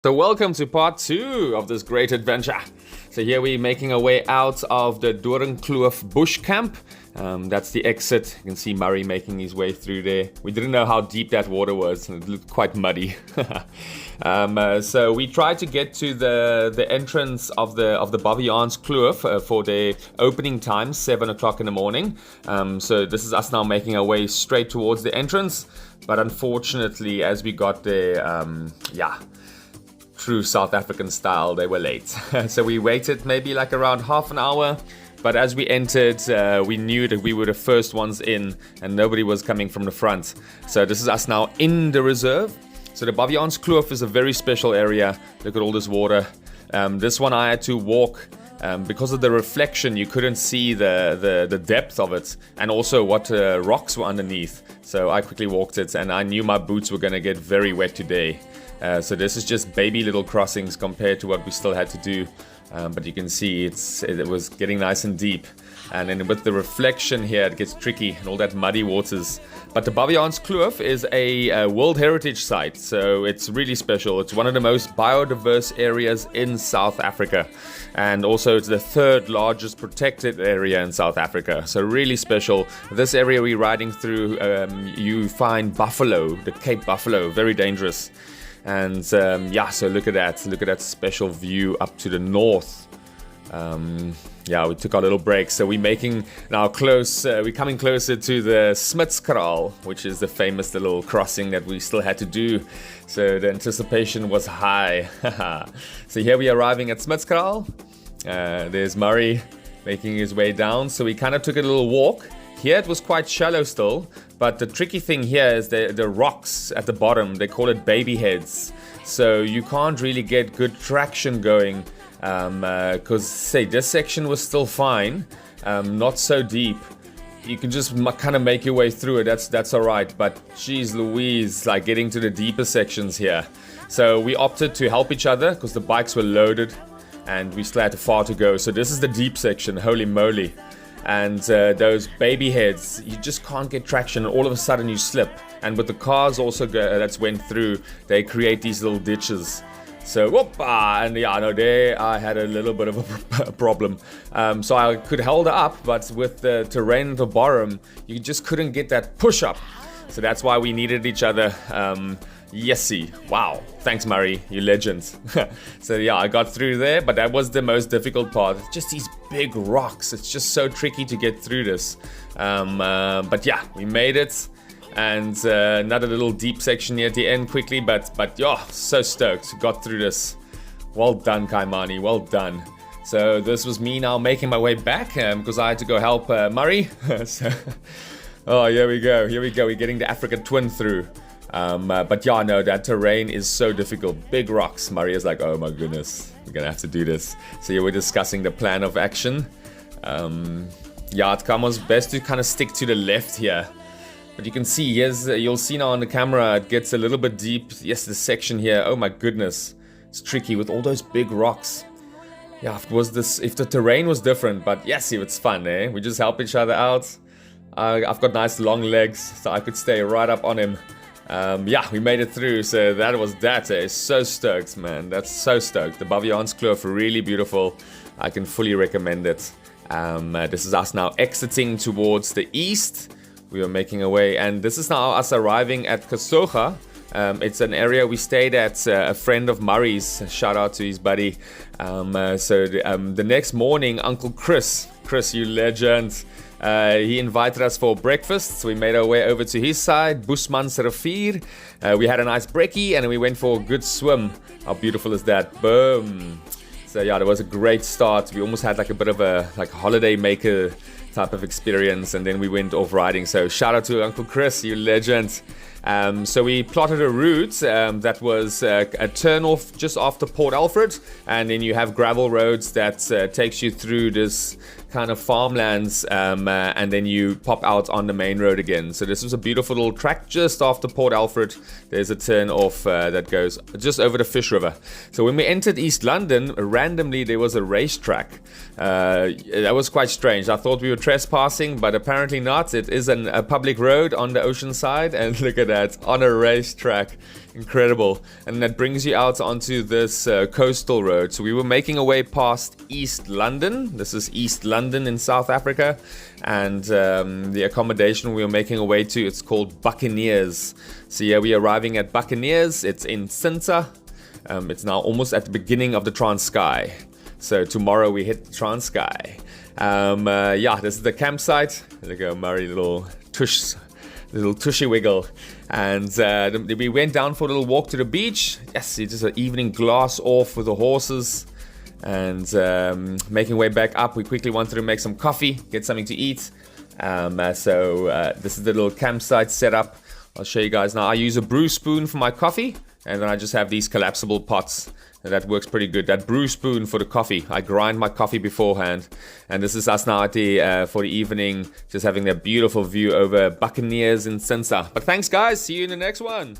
So welcome to part 2 of this great adventure. So here we're making our way out of the Baviaanskloof bush camp. That's the exit. You can see Murray making his way through there. We didn't know how deep that water was, and it looked quite muddy. So we tried to get to the entrance of the Baviaanskloof for the opening time, 7 o'clock in the morning. So this is us now making our way straight towards the entrance. But unfortunately, as we got there, true South African style, they were late. So we waited maybe like around half an hour. But as we entered, we knew that we were the first ones in and nobody was coming from the front. So this is us now in the reserve. So the Baviaanskloof is a very special area. Look at all this water. This one I had to walk because of the reflection. You couldn't see the depth of it and also what rocks were underneath. So I quickly walked it and I knew my boots were going to get very wet today. So this is just baby little crossings compared to what we still had to do. But you can see it was getting nice and deep. And then with the reflection here, it gets tricky and all that muddy waters. But the Baviaanskloof is a World Heritage Site, so it's really special. It's one of the most biodiverse areas in South Africa. And also it's the 3rd largest protected area in South Africa. So really special. This area we're riding through, you find buffalo, the Cape buffalo, very dangerous. And so look at that special view up to the north. We took our little break, so we're making now we're coming closer to the Smitskraal, which is the famous little crossing that we still had to do. So the anticipation was high. So here we are arriving at Smitskraal. There's Murray making his way down. So we kind of took a little walk. Here it was quite shallow still, but the tricky thing here is the rocks at the bottom. They call it baby heads. So you can't really get good traction going because, this section was still fine, not so deep. You can just kind of make your way through it. That's all right. But geez Louise, like getting to the deeper sections here. So we opted to help each other because the bikes were loaded and we still had far to go. So this is the deep section, holy moly. And those baby heads, you just can't get traction, and all of a sudden you slip. And with the cars also that's went through, they create these little ditches. So there I had a little bit of a problem. So I could hold it up, but with the terrain at the bottom, you just couldn't get that push up. So that's why we needed each other. Yesy. Wow. Thanks, Murray. You legend. So I got through there, but that was the most difficult part. Just these big rocks. It's just so tricky to get through this. We made it. And another little deep section here at the end quickly, but so stoked. Got through this. Well done, Kaimani. Well done. So this was me now making my way back because I had to go help Murray. Here we go. We're getting the Africa Twin through. That terrain is so difficult. Big rocks. Murray is like, oh my goodness, we're gonna have to do this. So we're discussing the plan of action. It was best to kind of stick to the left here. But you can see, you'll see now on the camera, it gets a little bit deep. Yes, this section here, oh my goodness. It's tricky with all those big rocks. If the terrain was different, but it's fun, eh? We just help each other out. I've got nice long legs, so I could stay right up on him. We made it through, so that was that. So stoked, man. That's so stoked. The Baviaanskloof, really beautiful. I can fully recommend it. This is us now exiting towards the east. We were making our way, and this is now us arriving at Kasoga. It's an area we stayed at, a friend of Murray's. Shout out to his buddy. The next morning, Uncle Chris, you legend. He invited us for breakfast, so we made our way over to his side, Bushman's Rivier. We had a nice brekkie and we went for a good swim. How beautiful is that? Boom! So there was a great start. We almost had like a bit of a holiday maker type of experience, and then we went off riding. So shout out to Uncle Chris, you legend. So we plotted a route that was a turn off just after Port Alfred, and then you have gravel roads that takes you through this kind of farmlands, and then you pop out on the main road again. So this was a beautiful little track just after Port Alfred. There's a turn off that goes just over the Fish River. So when we entered East London, randomly there was a racetrack. That was quite strange. I thought we were trespassing, but apparently not. It is a public road on the ocean side, and look at that. that on a racetrack. Incredible. And that brings you out onto this coastal road. So we were making our way past East London. This is East London in South Africa. And the accommodation we were making our way to, it's called Buccaneers. So yeah, we're arriving at Buccaneers. It's in Chintsa. It's now almost at the beginning of the Transkei. So tomorrow we hit the Transkei. Yeah, this is the campsite. There you go, Murray, little tushy wiggle. And we went down for a little walk to the beach. Yes, it's just an evening glass off with the horses. And making way back up, we quickly wanted to make some coffee, get something to eat. So this is the little campsite setup. I'll show you guys now. I use a brew spoon for my coffee. And then I just have these collapsible pots. And that works pretty good. That brew spoon for the coffee. I grind my coffee beforehand. And this is us now at for the evening. Just having that beautiful view over Buccaneers in Chintsa. But thanks, guys. See you in the next one.